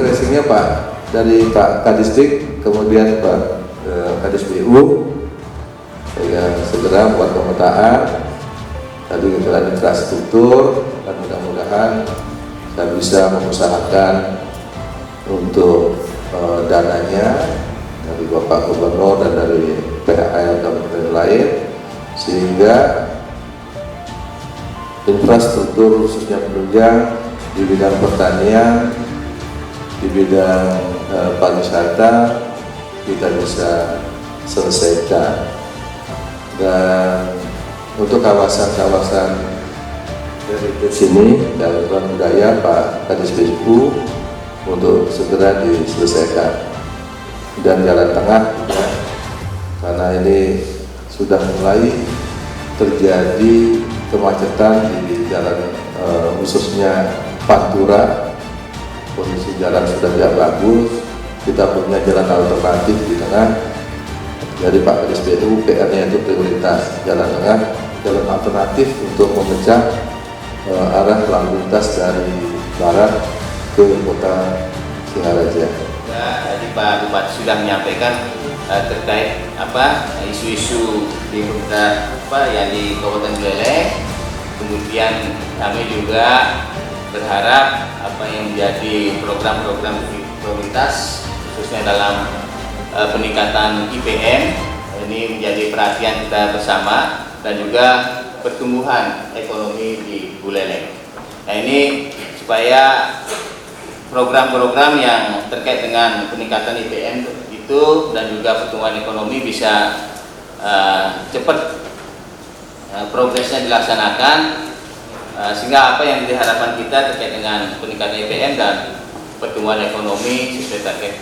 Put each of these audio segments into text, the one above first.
tracingnya Pak dari Pak Kadisdik, kemudian Pak Kadis BU, saya segera buat pemetaan tadi jalan infrastruktur, dan mudah-mudahan saya bisa mengusahakan untuk dananya dari Bapak Gubernur dan dari PHL dan lain, sehingga infrastruktur khususnya penunjang di bidang pertanian, di bidang pariwisata kita bisa selesaikan. Dan untuk kawasan-kawasan dari sini gangguan budaya Pak Kadis BU untuk segera diselesaikan, dan jalan tengah juga, karena ini sudah mulai terjadi kemacetan di jalan khususnya Pantura, kondisi jalan sudah tidak bagus, kita punya jalan alternatif di tengah. Jadi Pak Kadis BU PR-nya itu prioritas jalan tengah, jalan alternatif untuk memecah arah lalu lintas dari barat ke kota Singaraja. Tadi Pak Bupati sudah menyampaikan terkait isu-isu di yang di Kabupaten Buleleng. Kemudian kami juga berharap apa yang menjadi program-program prioritas khususnya dalam peningkatan IPM ini menjadi perhatian kita bersama, dan juga pertumbuhan ekonomi di Buleleng. Nah, ini supaya program-program yang terkait dengan peningkatan IPM itu dan juga pertumbuhan ekonomi bisa cepat progresnya dilaksanakan, sehingga apa yang diharapkan kita terkait dengan peningkatan IPM dan pertumbuhan ekonomi sesuai target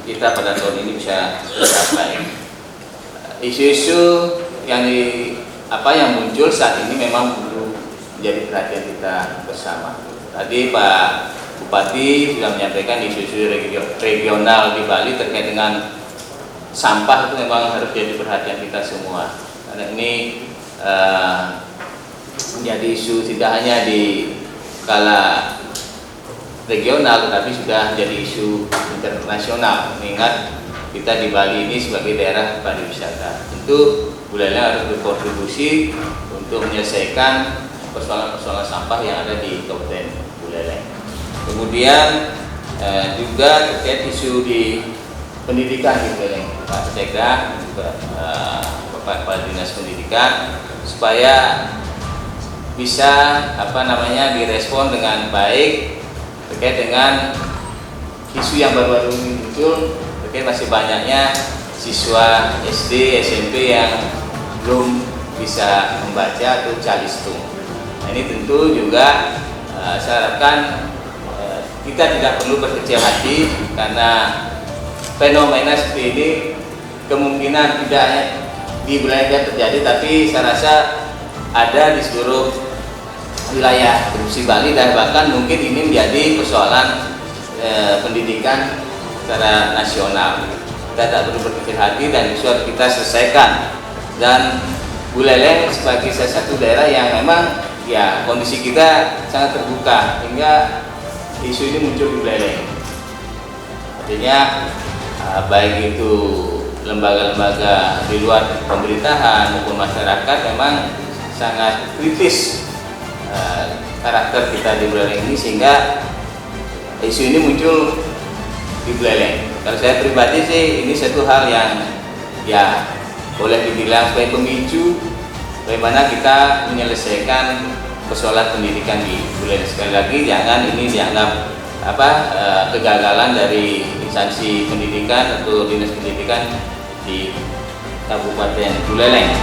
kita pada tahun ini bisa tercapai. Isu-isu yang muncul saat ini memang perlu menjadi perhatian kita bersama. Tadi Pak Bupati sudah menyampaikan isu-isu regional di Bali terkait dengan sampah itu memang harus jadi perhatian kita semua, karena ini menjadi isu tidak hanya di skala regional tetapi sudah menjadi isu internasional, mengingat kita di Bali ini sebagai daerah pariwisata. Tentu Buleleng harus berkontribusi untuk menyelesaikan persoalan-persoalan sampah yang ada di Kabupaten Buleleng. Kemudian juga terkait isu di pendidikan di Buleleng, Pak Sekda juga Bapak Kepala Dinas Pendidikan, supaya bisa direspon dengan baik terkait dengan isu yang baru-baru ini muncul terkait masih banyaknya siswa SD, SMP yang belum bisa membaca atau calistung. Nah, ini tentu juga saya harapkan kita tidak perlu berkecil hati, karena fenomena seperti ini kemungkinan tidak hanya di wilayah terjadi, tapi saya rasa ada di seluruh wilayah Provinsi Bali, dan bahkan mungkin ini menjadi persoalan pendidikan secara nasional. Kita tak perlu berkecil hati dan isu harus kita selesaikan. Dan Buleleng sebagai salah satu daerah yang memang kondisi kita sangat terbuka, hingga isu ini muncul di Buleleng. Artinya baik itu lembaga-lembaga di luar pemerintahan maupun masyarakat memang sangat kritis karakter kita di Buleleng ini, sehingga isu ini muncul di Buleleng. Kalau saya pribadi sih ini satu hal yang boleh dibilang sebagai pemicu bagaimana kita menyelesaikan persoalan pendidikan di Buleleng. Sekali lagi jangan ini dianggap kegagalan dari instansi pendidikan atau dinas pendidikan di Kabupaten Buleleng.